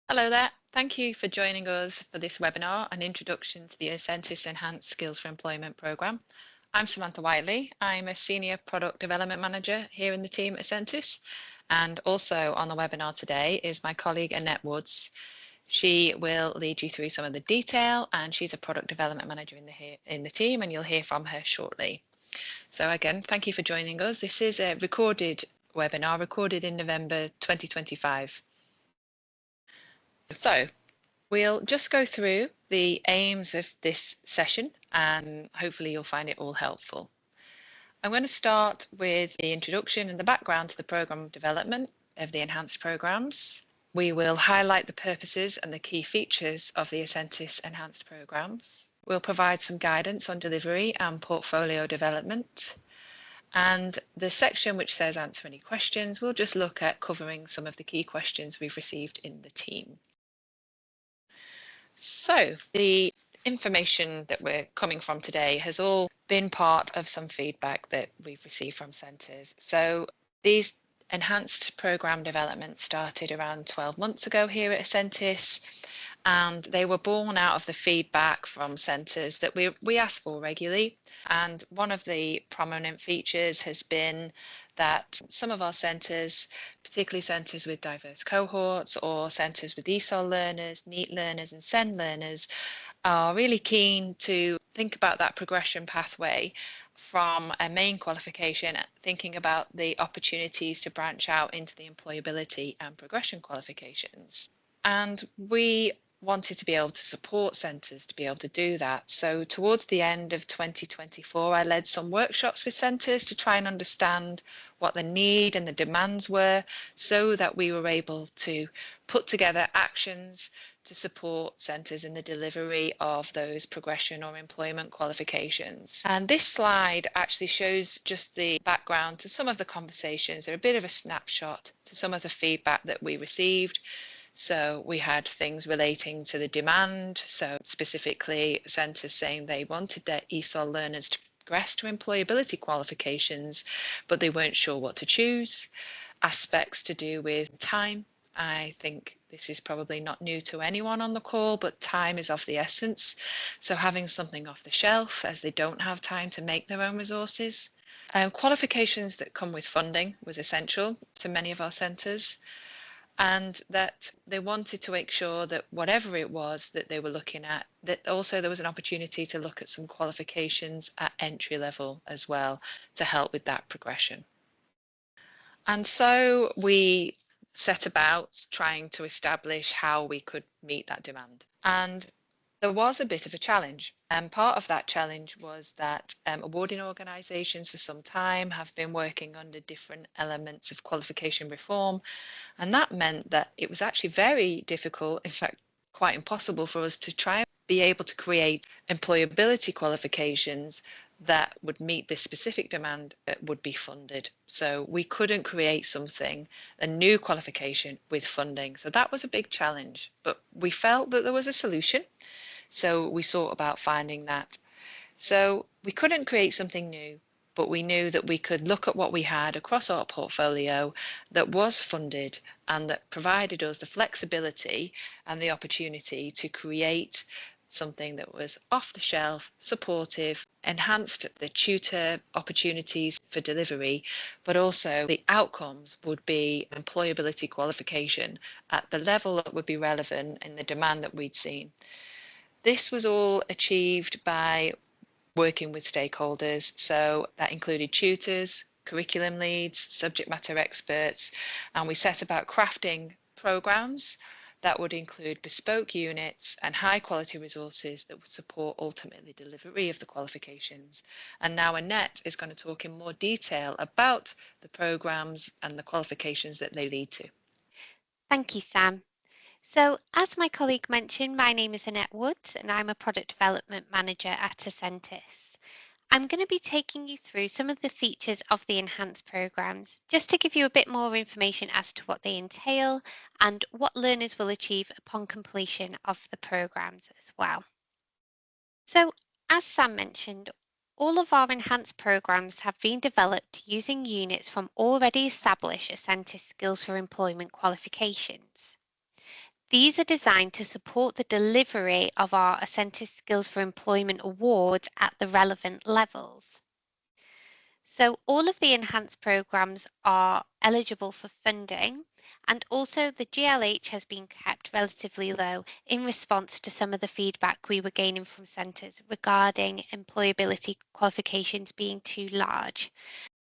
Hello there. Thank you for joining us for this webinar, an introduction to the Ascentis Enhanced Skills for Employment programme. I'm Samantha Whiteley. I'm a Senior Product Development Manager here in the team at Ascentis. And also on the webinar today is my colleague Annette Woods. She will lead you through some of the detail, and she's a Product Development Manager in the team, and you'll hear from her shortly. So again, thank you for joining us. This is a recorded webinar, recorded in November 2025. So we'll just go through the aims of this session and hopefully you'll find it all helpful. I'm going to start with the introduction and the background to the programme development of the enhanced programmes. We will highlight the purposes and the key features of the Ascentis enhanced programmes. We'll provide some guidance on delivery and portfolio development. And the section which says answer any questions, we'll just look at covering some of the key questions we've received in the team. So the information that we're coming from today has all been part of some feedback that we've received from centres. So these enhanced programme development started around 12 months ago here at Ascentis, and they were born out of the feedback from centres that we ask for regularly. And one of the prominent features has been that some of our centres, particularly centres with diverse cohorts or centres with ESOL learners, NEET learners and SEND learners, are really keen to think about that progression pathway from a main qualification, thinking about the opportunities to branch out into the employability and progression qualifications. And we wanted to be able to support centres to be able to do that. So towards the end of 2024, I led some workshops with centres to try and understand what the need and the demands were so that we were able to put together actions to support centres in the delivery of those progression or employment qualifications. And this slide actually shows just the background to some of the conversations. They're a bit of a snapshot to some of the feedback that we received. So we had things relating to the demand, so specifically centres saying they wanted their ESOL learners to progress to employability qualifications, but they weren't sure what to choose. Aspects to do with time. I think this is probably not new to anyone on the call, but time is of the essence. So having something off the shelf as they don't have time to make their own resources. Qualifications that come with funding was essential to many of our centres, and that they wanted to make sure that whatever it was that they were looking at, that also there was an opportunity to look at some qualifications at entry level as well to help with that progression. And so we set about trying to establish how we could meet that demand. And there was a bit of a challenge. And part of that challenge was that awarding organisations for some time have been working under different elements of qualification reform. And that meant that it was actually very difficult, in fact, quite impossible for us to try and be able to create employability qualifications that would meet this specific demand that would be funded. So we couldn't create something, a new qualification with funding. So that was a big challenge, but we felt that there was a solution. So we sought about finding that. So we couldn't create something new, but we knew that we could look at what we had across our portfolio that was funded and that provided us the flexibility and the opportunity to create something that was off the shelf, supportive, enhanced the tutor opportunities for delivery, but also the outcomes would be employability qualification at the level that would be relevant in the demand that we'd seen. This was all achieved by working with stakeholders. So that included tutors, curriculum leads, subject matter experts, and we set about crafting programs that would include bespoke units and high quality resources that would support ultimately delivery of the qualifications. And now Annette is going to talk in more detail about the programs and the qualifications that they lead to. Thank you, Sam. So, as my colleague mentioned, my name is Annette Woods and I'm a Product Development Manager at Ascentis. I'm going to be taking you through some of the features of the enhanced programs, just to give you a bit more information as to what they entail and what learners will achieve upon completion of the programs as well. So, as Sam mentioned, all of our enhanced programs have been developed using units from already established Ascentis Skills for Employment qualifications. These are designed to support the delivery of our Ascentis Skills for Employment awards at the relevant levels. So all of the enhanced programs are eligible for funding, and also the GLH has been kept relatively low in response to some of the feedback we were gaining from centres regarding employability qualifications being too large.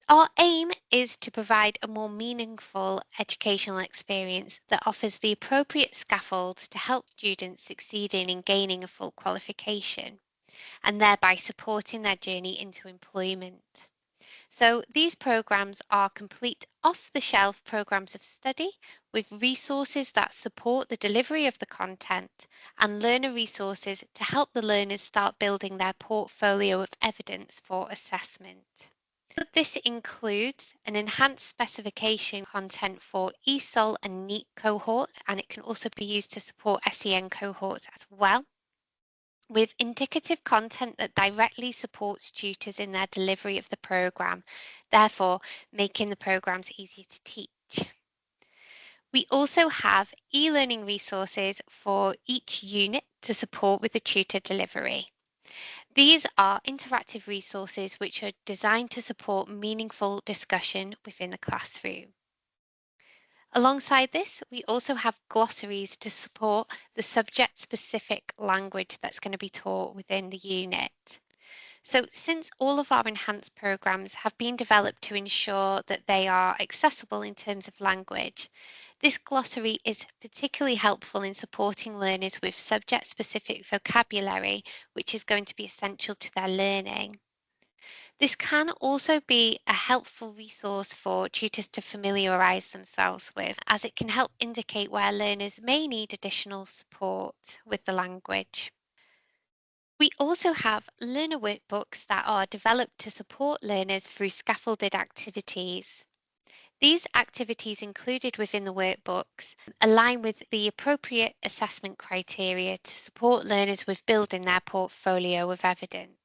Our aim is to provide a more meaningful educational experience that offers the appropriate scaffolds to help students succeed in gaining a full qualification, and thereby supporting their journey into employment. So these programs are complete off-the-shelf programs of study with resources that support the delivery of the content and learner resources to help the learners start building their portfolio of evidence for assessment. This includes an enhanced specification content for ESOL and NEET cohorts, and it can also be used to support SEN cohorts as well, with indicative content that directly supports tutors in their delivery of the programme, therefore making the programmes easier to teach. We also have e-learning resources for each unit to support with the tutor delivery. These are interactive resources which are designed to support meaningful discussion within the classroom. Alongside this, we also have glossaries to support the subject-specific language that's going to be taught within the unit. So since all of our enhanced programs have been developed to ensure that they are accessible in terms of language, this glossary is particularly helpful in supporting learners with subject-specific vocabulary, which is going to be essential to their learning. This can also be a helpful resource for tutors to familiarise themselves with, as it can help indicate where learners may need additional support with the language. We also have learner workbooks that are developed to support learners through scaffolded activities. These activities included within the workbooks align with the appropriate assessment criteria to support learners with building their portfolio of evidence.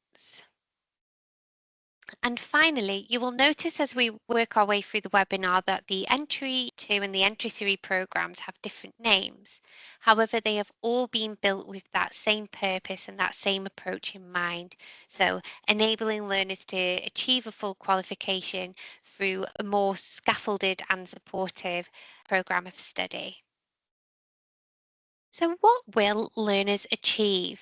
And finally, you will notice as we work our way through the webinar that the Entry 2 and the Entry 3 programs have different names. However, they have all been built with that same purpose and that same approach in mind. So enabling learners to achieve a full qualification through a more scaffolded and supportive program of study. So what will learners achieve?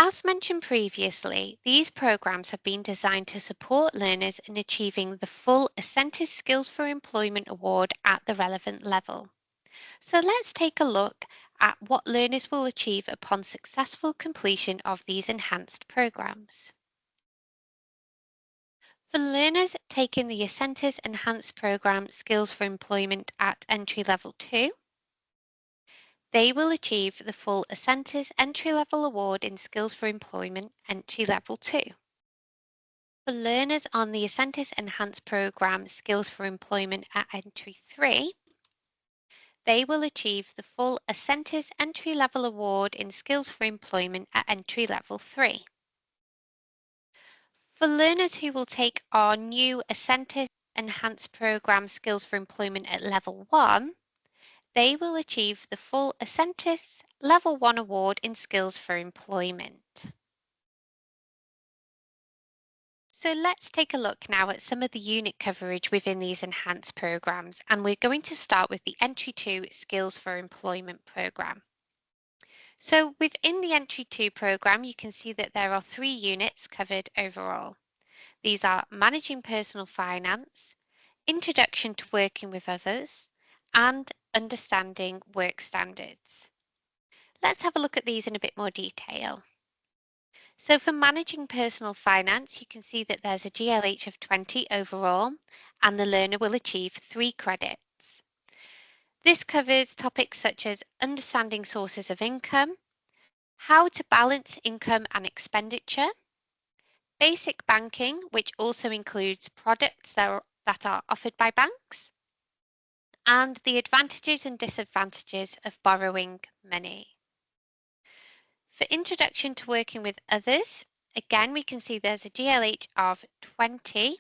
As mentioned previously, these programs have been designed to support learners in achieving the full Ascentis Skills for Employment award at the relevant level. So let's take a look at what learners will achieve upon successful completion of these enhanced programs. For learners taking the Ascentis Enhanced Program Skills for Employment at Entry Level 2, they will achieve the full Ascentis Entry Level Award in Skills for Employment Entry Level 2. For learners on the Ascentis Enhanced Programme Skills for Employment at Entry 3, they will achieve the full Ascentis Entry Level Award in Skills for Employment at Entry Level 3. For learners who will take our new Ascentis Enhanced Programme Skills for Employment at Level 1, they will achieve the full Ascentis Level 1 Award in Skills for Employment. So let's take a look now at some of the unit coverage within these enhanced programs, and we're going to start with the Entry 2 Skills for Employment program. So within the Entry 2 program, you can see that there are 3 units covered overall. These are Managing Personal Finance, Introduction to Working with Others, and Understanding Work Standards. Let's have a look at these in a bit more detail. So for managing personal finance, you can see that there's a GLH of 20 overall, and the learner will achieve 3 credits. This covers topics such as understanding sources of income, how to balance income and expenditure, basic banking, which also includes products that are offered by banks, and the advantages and disadvantages of borrowing money. For introduction to working with others, again, we can see there's a GLH of 20,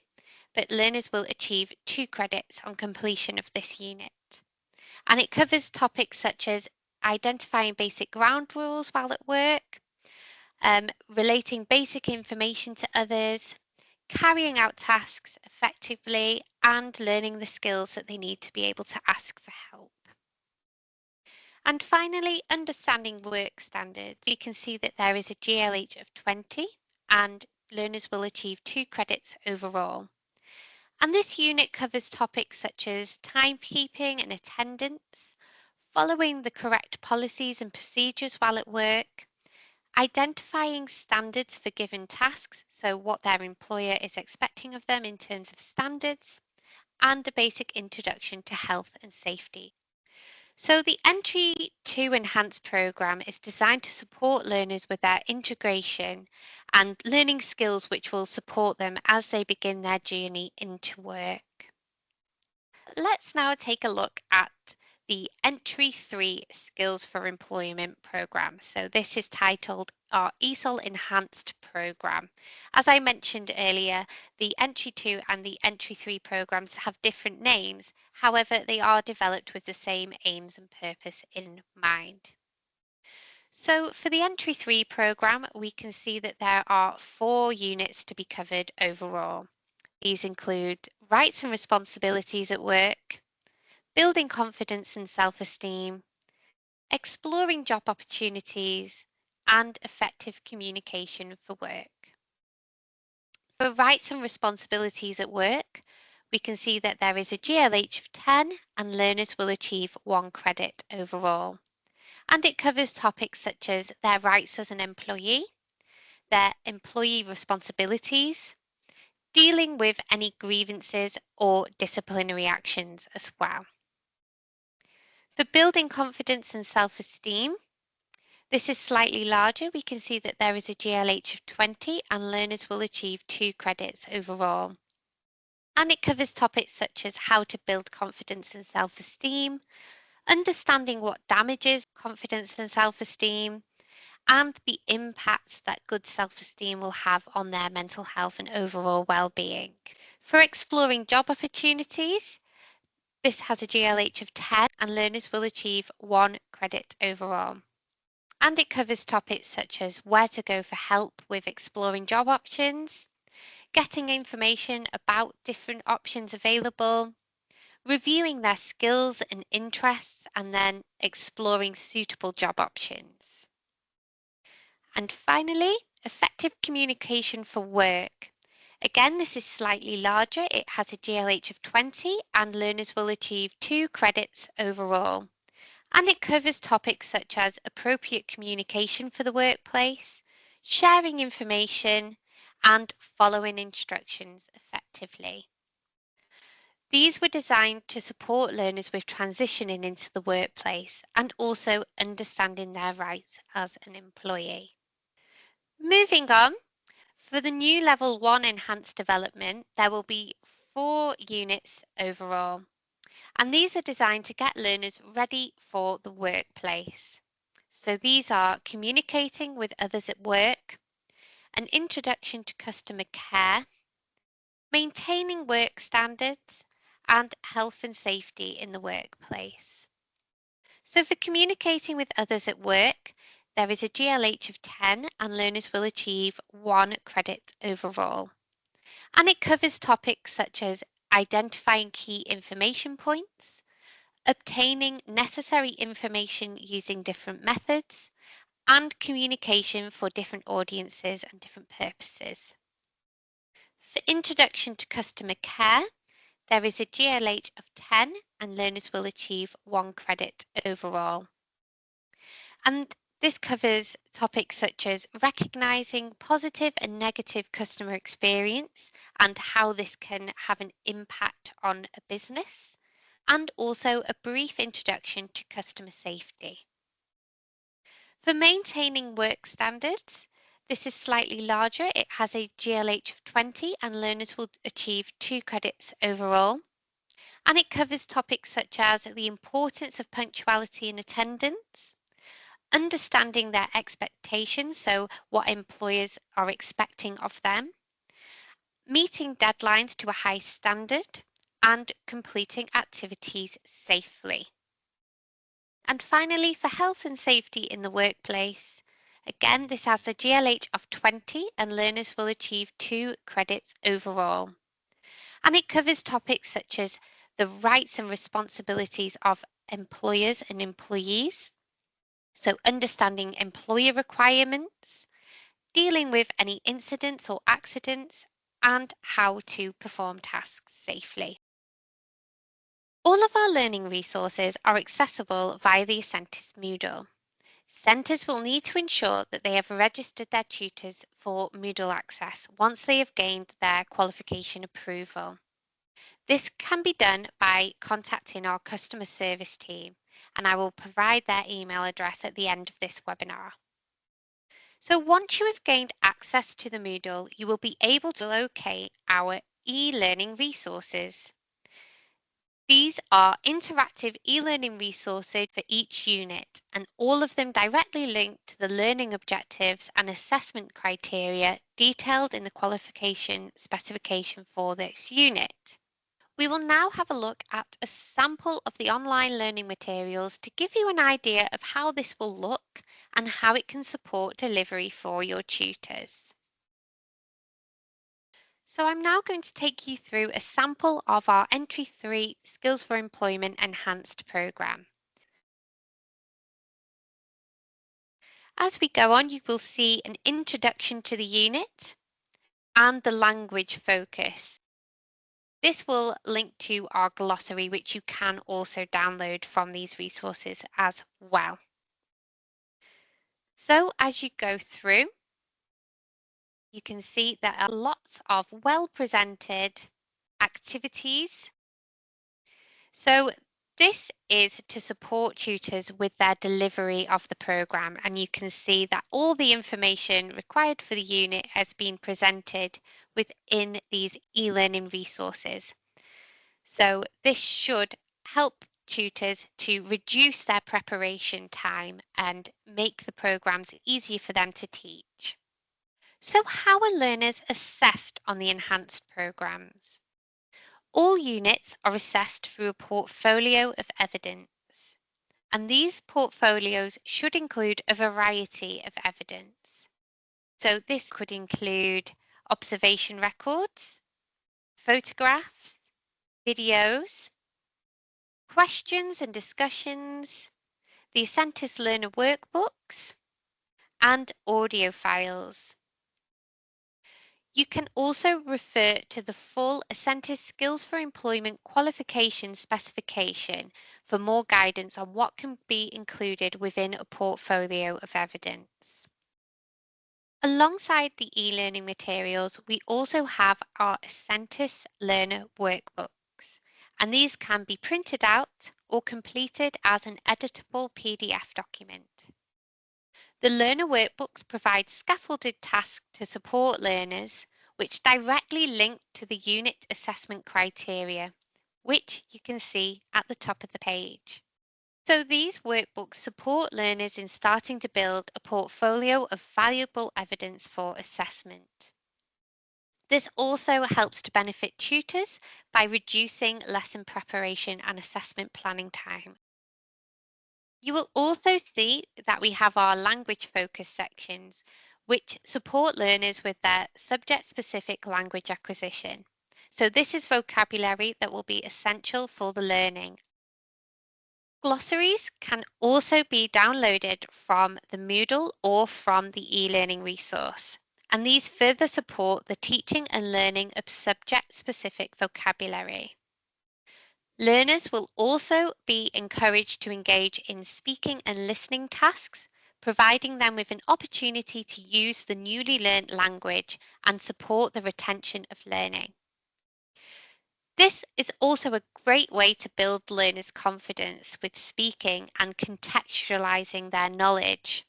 but learners will achieve 2 credits on completion of this unit. And it covers topics such as identifying basic ground rules while at work, relating basic information to others, carrying out tasks effectively, and learning the skills that they need to be able to ask for help. And finally, understanding work standards. You can see that there is a GLH of 20 and learners will achieve 2 credits overall. And this unit covers topics such as timekeeping and attendance, following the correct policies and procedures while at work, identifying standards for given tasks, so what their employer is expecting of them in terms of standards, and a basic introduction to health and safety. So the Entry to Enhanced program is designed to support learners with their integration and learning skills which will support them as they begin their journey into work. Let's now take a look at the Entry 3 Skills for Employment program. So this is titled our ESOL Enhanced program. As I mentioned earlier, the Entry 2 and the Entry 3 programs have different names. However, they are developed with the same aims and purpose in mind. So for the Entry 3 program, we can see that there are 4 units to be covered overall. These include rights and responsibilities at work, building confidence and self-esteem, exploring job opportunities, and effective communication for work. For rights and responsibilities at work, we can see that there is a GLH of 10 and learners will achieve 1 credit overall. And it covers topics such as their rights as an employee, their employee responsibilities, dealing with any grievances or disciplinary actions as well. For building confidence and self-esteem, this is slightly larger. We can see that there is a GLH of 20 and learners will achieve 2 credits overall. And it covers topics such as how to build confidence and self-esteem, understanding what damages confidence and self-esteem, and the impacts that good self-esteem will have on their mental health and overall well-being. For exploring job opportunities, this has a GLH of 10 and learners will achieve 1 credit overall. And it covers topics such as where to go for help with exploring job options, getting information about different options available, reviewing their skills and interests, and then exploring suitable job options. And finally, effective communication for work. Again, this is slightly larger. It has a GLH of 20 and learners will achieve 2 credits overall. And it covers topics such as appropriate communication for the workplace, sharing information, and following instructions effectively. These were designed to support learners with transitioning into the workplace and also understanding their rights as an employee. Moving on, for the new Level 1 Enhanced Development, there will be 4 units overall. And these are designed to get learners ready for the workplace. So these are communicating with others at work, an introduction to customer care, maintaining work standards, and health and safety in the workplace. So for communicating with others at work, there is a GLH of 10 and learners will achieve 1 credit overall. And it covers topics such as identifying key information points, obtaining necessary information using different methods, and communication for different audiences and different purposes. For Introduction to Customer Care, there is a GLH of 10 and learners will achieve 1 credit overall. And this covers topics such as recognising positive and negative customer experience and how this can have an impact on a business, and also a brief introduction to customer safety. For maintaining work standards, this is slightly larger. It has a GLH of 20 and learners will achieve 2 credits overall. And it covers topics such as the importance of punctuality and attendance, understanding their expectations, so what employers are expecting of them, meeting deadlines to a high standard, and completing activities safely. And finally, for health and safety in the workplace, again, this has a GLH of 20 and learners will achieve 2 credits overall. And it covers topics such as the rights and responsibilities of employers and employees, so understanding employer requirements, dealing with any incidents or accidents, and how to perform tasks safely. All of our learning resources are accessible via the Ascentis Moodle. Centres will need to ensure that they have registered their tutors for Moodle access once they have gained their qualification approval. This can be done by contacting our customer service team, and I will provide their email address at the end of this webinar. So once you have gained access to the Moodle, you will be able to locate our e-learning resources. These are interactive e-learning resources for each unit, and all of them directly linked to the learning objectives and assessment criteria detailed in the qualification specification for this unit. We will now have a look at a sample of the online learning materials to give you an idea of how this will look and how it can support delivery for your tutors. So I'm now going to take you through a sample of our Entry 3 Skills for Employment Enhanced programme. As we go on, you will see an introduction to the unit and the language focus. This will link to our glossary, which you can also download from these resources as well. So as you go through, you can see there are lots of well-presented activities. So this is to support tutors with their delivery of the programme, and you can see that all the information required for the unit has been presented within these e-learning resources. So this should help tutors to reduce their preparation time and make the programmes easier for them to teach. So how are learners assessed on the enhanced programmes? All units are assessed through a portfolio of evidence, and these portfolios should include a variety of evidence. So this could include observation records, photographs, videos, questions and discussions, the Ascentis Learner workbooks, and audio files. You can also refer to the full Ascentis Skills for Employment qualification specification for more guidance on what can be included within a portfolio of evidence. Alongside the e-learning materials, we also have our Ascentis Learner workbooks, and these can be printed out or completed as an editable PDF document. The learner workbooks provide scaffolded tasks to support learners, which directly link to the unit assessment criteria, which you can see at the top of the page. So these workbooks support learners in starting to build a portfolio of valuable evidence for assessment. This also helps to benefit tutors by reducing lesson preparation and assessment planning time. You will also see that we have our language focus sections, which support learners with their subject-specific language acquisition. So this is vocabulary that will be essential for the learning. Glossaries can also be downloaded from the Moodle or from the e-learning resource, and these further support the teaching and learning of subject-specific vocabulary. Learners will also be encouraged to engage in speaking and listening tasks, providing them with an opportunity to use the newly learnt language and support the retention of learning. This is also a great way to build learners' confidence with speaking and contextualizing their knowledge.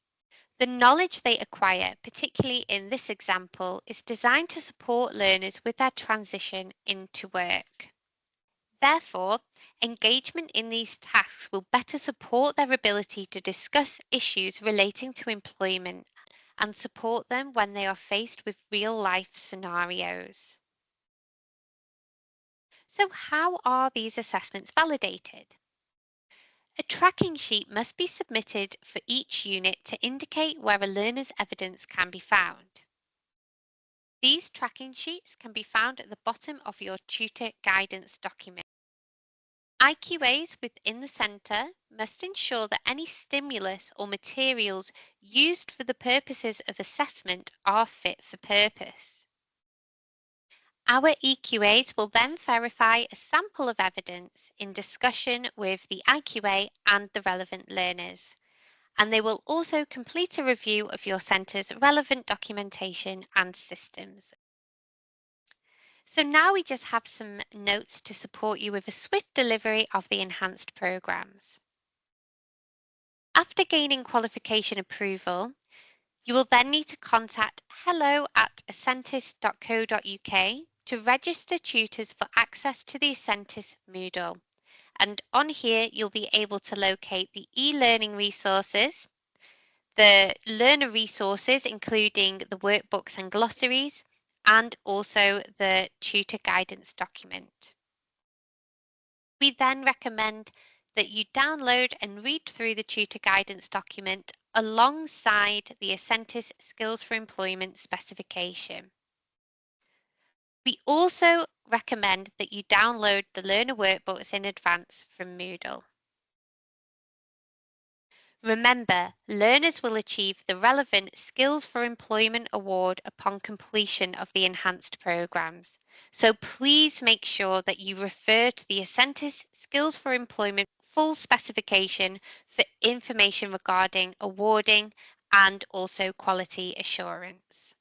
The knowledge they acquire, particularly in this example, is designed to support learners with their transition into work. Therefore, engagement in these tasks will better support their ability to discuss issues relating to employment and support them when they are faced with real-life scenarios. So how are these assessments validated? A tracking sheet must be submitted for each unit to indicate where a learner's evidence can be found. These tracking sheets can be found at the bottom of your tutor guidance document. IQAs within the centre must ensure that any stimulus or materials used for the purposes of assessment are fit for purpose. Our EQAs will then verify a sample of evidence in discussion with the IQA and the relevant learners, and they will also complete a review of your centre's relevant documentation and systems. So now we just have some notes to support you with a swift delivery of the enhanced programs. After gaining qualification approval, you will then need to contact hello@ascentis.co.uk to register tutors for access to the Ascentis Moodle. And on here, you'll be able to locate the e-learning resources, the learner resources, including the workbooks and glossaries, and also the tutor guidance document. We then recommend that you download and read through the tutor guidance document alongside the Ascentis Skills for Employment specification. We also recommend that you download the learner workbooks in advance from Moodle. Remember, learners will achieve the relevant Skills for Employment Award upon completion of the enhanced programs. So please make sure that you refer to the Ascentis Skills for Employment full specification for information regarding awarding and also quality assurance.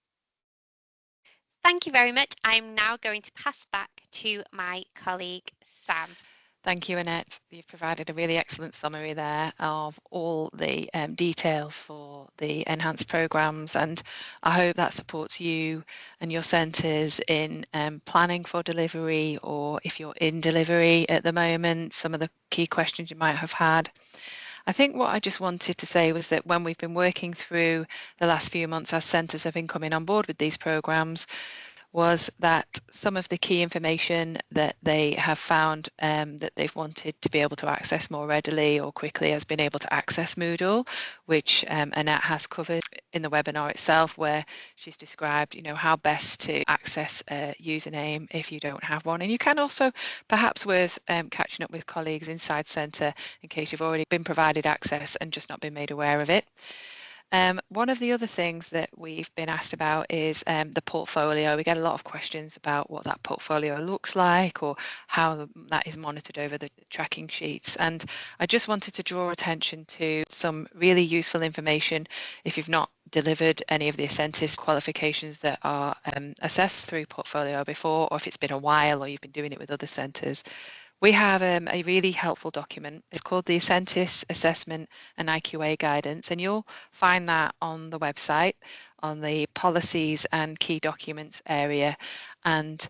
Thank you very much. I'm now going to pass back to my colleague, Sam. Thank you, Annette. You've provided a really excellent summary there of all the details for the enhanced programs, and I hope that supports you and your centres in planning for delivery, or if you're in delivery at the moment, some of the key questions you might have had. I think what I just wanted to say was that when we've been working through the last few months as centres have been coming on board with these programs, was that some of the key information that they have found that they've wanted to be able to access more readily or quickly has been able to access Moodle, which Annette has covered in the webinar itself, where she's described, how best to access a username if you don't have one. And you can also, perhaps worth catching up with colleagues inside Centre in case you've already been provided access and just not been made aware of it. One of the other things that we've been asked about is the portfolio. We get a lot of questions about what that portfolio looks like or how that is monitored over the tracking sheets. And I just wanted to draw attention to some really useful information if you've not delivered any of the Ascentis qualifications that are assessed through portfolio before, or if it's been a while or you've been doing it with other centres. We have a really helpful document. It's called the Ascentis Assessment and IQA Guidance, and you'll find that on the website on the Policies and Key Documents area. And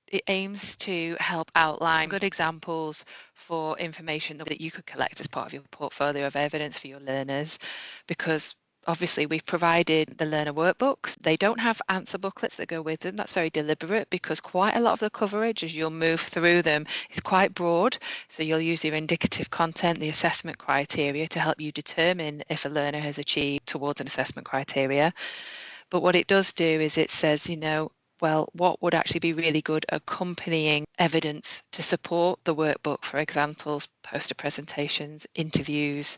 it aims to help outline good examples for information that you could collect as part of your portfolio of evidence for your learners, because obviously we've provided the learner workbooks. They don't have answer booklets that go with them. That's very deliberate because quite a lot of the coverage as you'll move through them is quite broad. So you'll use your indicative content, the assessment criteria to help you determine if a learner has achieved towards an assessment criteria. But what it does do is it says, well, what would actually be really good accompanying evidence to support the workbook, for examples, poster presentations, interviews,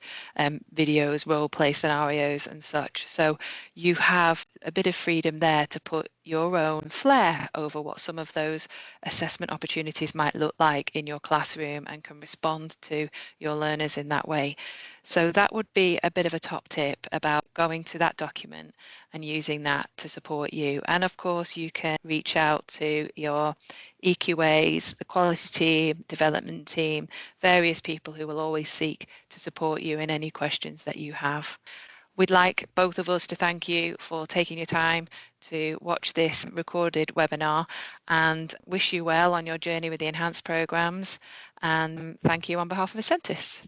videos, role play scenarios and such. So you have a bit of freedom there to put your own flair over what some of those assessment opportunities might look like in your classroom and can respond to your learners in that way. So that would be a bit of a top tip about going to that document and using that to support you. And of course, you can reach out to your EQAs, the quality team, development team, various people who will always seek to support you in any questions that you have. We'd like both of us to thank you for taking your time to watch this recorded webinar and wish you well on your journey with the enhanced programs. And thank you on behalf of Ascentis.